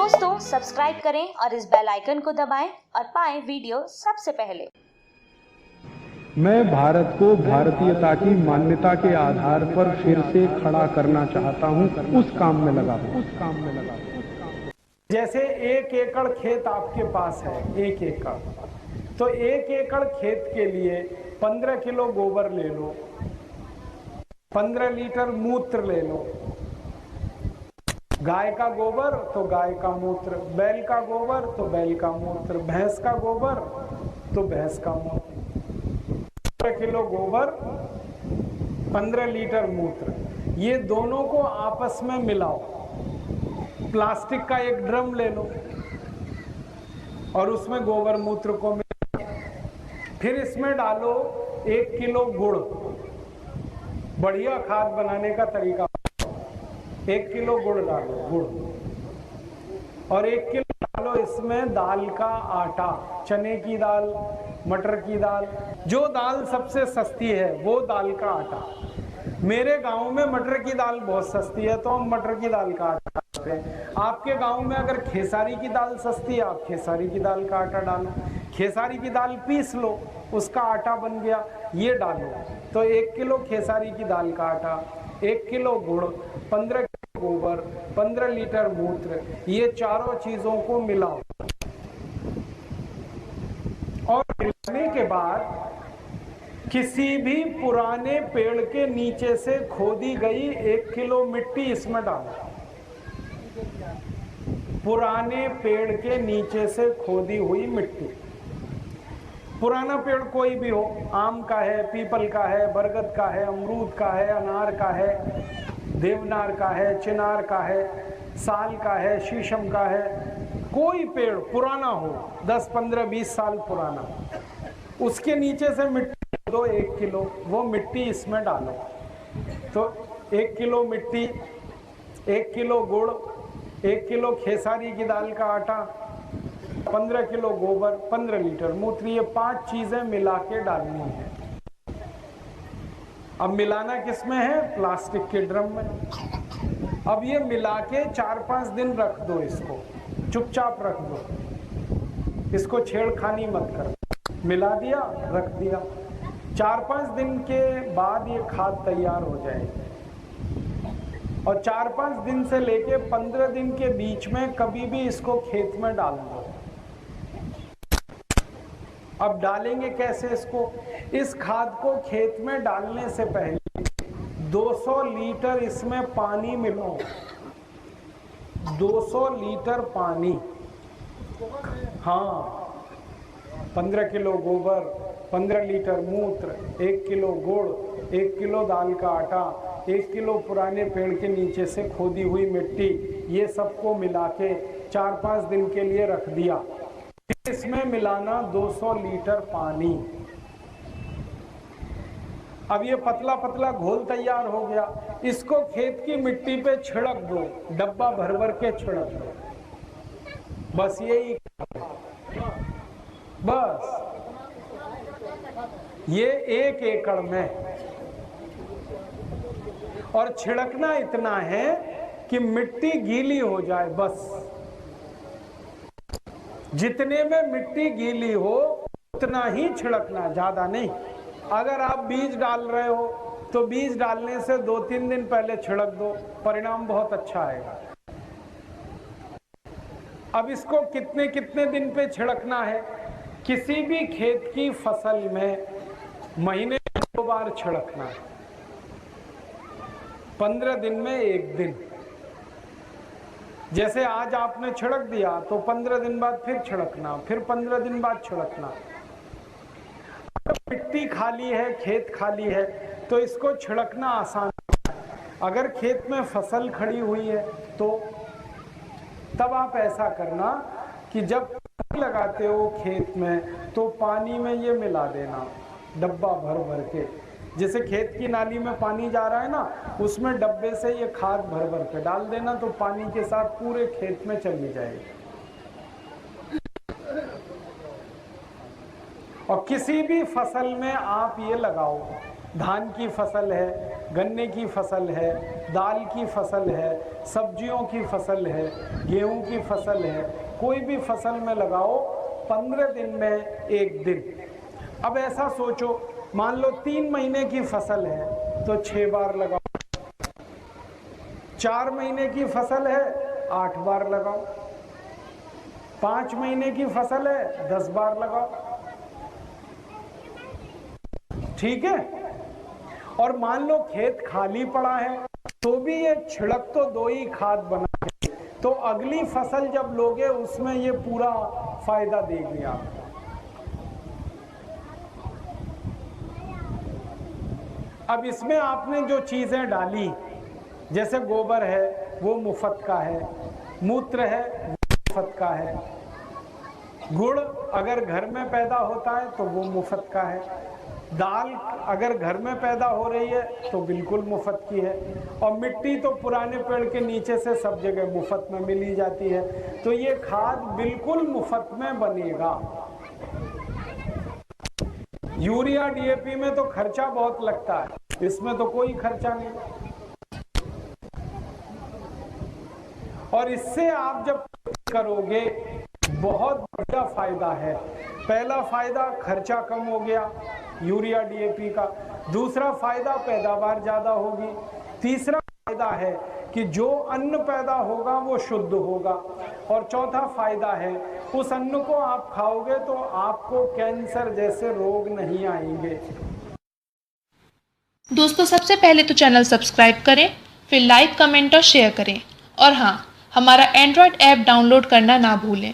दोस्तों सब्सक्राइब करें और इस बेल आइकन को दबाएं और पाएं वीडियो सबसे पहले। मैं भारत को भारतीयता की मान्यता के आधार पर फिर से खड़ा करना चाहता हूं, उस काम में लगा हूं। जैसे 1 एकड़ खेत आपके पास है, 1 एकड़, तो 1 एकड़ खेत के लिए 15 किलो गोबर ले लो, 15 लीटर मूत्र ले लो। गाय का गोबर तो गाय का मूत्र, बैल का गोबर तो बैल का मूत्र, भैंस का गोबर तो भैंस का मूत्र। 15 किलो गोबर, 15 लीटर मूत्र, ये दोनों को आपस में मिलाओ। प्लास्टिक का एक ड्रम ले लो और उसमें गोबर मूत्र को मिलाओ। फिर इसमें डालो 1 किलो गुड़। बढ़िया खाद बनाने का तरीका, 1 किलो गुड़ डालो, गुड़, और 1 किलो डालो इसमें दाल का आटा, चने की दाल, मटर की दाल, जो दाल सबसे सस्ती है वो दाल का आटा। मेरे गांव में मटर की दाल बहुत सस्ती है तो हम मटर की दाल का आटा डालते हैं। आपके गांव में अगर खेसारी की दाल सस्ती है, आप खेसारी की दाल का आटा डालो। खेसारी की दाल पीस लो, उसका आटा बन गया, ये डालो। तो 1 किलो खेसारी की दाल का आटा, 1 किलो गुड़, 15 किलो गोबर, 15 लीटर मूत्र, ये चारों चीजों को मिलाओ। और मिलाने के बाद किसी भी पुराने पेड़ के नीचे से खोदी गई 1 किलो मिट्टी इसमें डालो। पुराने पेड़ के नीचे से खोदी हुई मिट्टी, पुराना पेड़ कोई भी हो, आम का है, पीपल का है, बरगद का है, अमरूद का है, अनार का है, देवनार का है, चिनार का है, साल का है, शीशम का है, कोई पेड़ पुराना हो, 10, 15, 20 साल पुराना, उसके नीचे से मिट्टी दो 1 किलो, वो मिट्टी इसमें डालो। तो 1 किलो मिट्टी, 1 किलो गुड़, 1 किलो खेसारी की दाल का आटा, 15 किलो गोबर, 15 लीटर मूत्र, ये 5 चीजें मिला के डालनी है। अब मिलाना किसमें है? प्लास्टिक के ड्रम में। अब ये मिला के 4-5 दिन रख दो, इसको चुपचाप रख दो, इसको छेड़खानी मत कर। मिला दिया, रख दिया, 4-5 दिन के बाद ये खाद तैयार हो जाएगी। और 4-5 दिन से लेके 15 दिन के बीच में कभी भी इसको खेत में डाल दो। अब डालेंगे कैसे इसको? इस खाद को खेत में डालने से पहले 200 लीटर इसमें पानी मिलाओ, 200 लीटर पानी। हाँ, 15 किलो गोबर, 15 लीटर मूत्र, 1 किलो गुड़, 1 किलो दाल का आटा, 1 किलो पुराने पेड़ के नीचे से खोदी हुई मिट्टी, ये सबको मिला के 4-5 दिन के लिए रख दिया। फिर इसमें मिलाना 200 लीटर पानी। अब ये पतला पतला घोल तैयार हो गया, इसको खेत की मिट्टी पे छिड़क दो, डब्बा भर भर के छिड़क दो। बस यही, बस ये 1 एकड़ में। और छिड़कना इतना है कि मिट्टी गीली हो जाए, बस जितने में मिट्टी गीली हो उतना ही छिड़कना, ज्यादा नहीं। अगर आप बीज डाल रहे हो तो बीज डालने से 2-3 दिन पहले छिड़क दो, परिणाम बहुत अच्छा आएगा। अब इसको कितने कितने दिन पे छिड़कना है? किसी भी खेत की फसल में महीने में 2 बार छिड़कना है, 15 दिन में 1 दिन। जैसे आज आपने छिड़क दिया तो 15 दिन बाद फिर छिड़कना, फिर 15 दिन बाद छिड़कना। अगर मिट्टी खाली है, खेत खाली है, तो इसको छिड़कना आसान है। अगर खेत में फसल खड़ी हुई है तो तब आप ऐसा करना कि जब लगाते हो खेत में तो पानी में ये मिला देना, डब्बा भर भर के। जैसे खेत की नाली में पानी जा रहा है ना, उसमें डब्बे से ये खाद भर भर के डाल देना, तो पानी के साथ पूरे खेत में चली जाएगी। और किसी भी फसल में आप ये लगाओ, धान की फसल है, गन्ने की फसल है, दाल की फसल है, सब्जियों की फसल है, गेहूं की फसल है, कोई भी फसल में लगाओ 15 दिन में एक दिन। अब ऐसा सोचो, मान लो 3 महीने की फसल है तो 6 बार लगाओ, 4 महीने की फसल है 8 बार लगाओ, 5 महीने की फसल है 10 बार लगाओ, ठीक है। और मान लो खेत खाली पड़ा है तो भी ये छिड़क तो दो ही खाद बना के, तो अगली फसल जब लोगे उसमें ये पूरा फायदा देगी आपको। अब इसमें आपने जो चीजें डाली, जैसे गोबर है वो मुफ्त का है, मूत्र है वो मुफ्त का है, गुड़ अगर घर में पैदा होता है तो वो मुफ्त का है, दाल अगर घर में पैदा हो रही है तो बिल्कुल मुफ्त की है, और मिट्टी तो पुराने पेड़ के नीचे से सब जगह मुफ्त में मिली जाती है। तो ये खाद बिल्कुल मुफ्त में बनेगा। यूरिया डीएपी में तो खर्चा बहुत लगता है, इसमें तो कोई खर्चा नहीं। और इससे आप जब करोगे बहुत बड़ा फायदा है। पहला फायदा खर्चा कम हो गया यूरिया डीएपी का, दूसरा फायदा पैदावार ज्यादा होगी, तीसरा फायदा है कि जो अन्न पैदा होगा वो शुद्ध होगा, और चौथा फायदा है उस अन्न को आप खाओगे तो आपको कैंसर जैसे रोग नहीं आएंगे। दोस्तों, सबसे पहले तो चैनल सब्सक्राइब करें, फिर लाइक, कमेंट और शेयर करें, और हाँ, हमारा एंड्रॉयड ऐप डाउनलोड करना ना भूलें।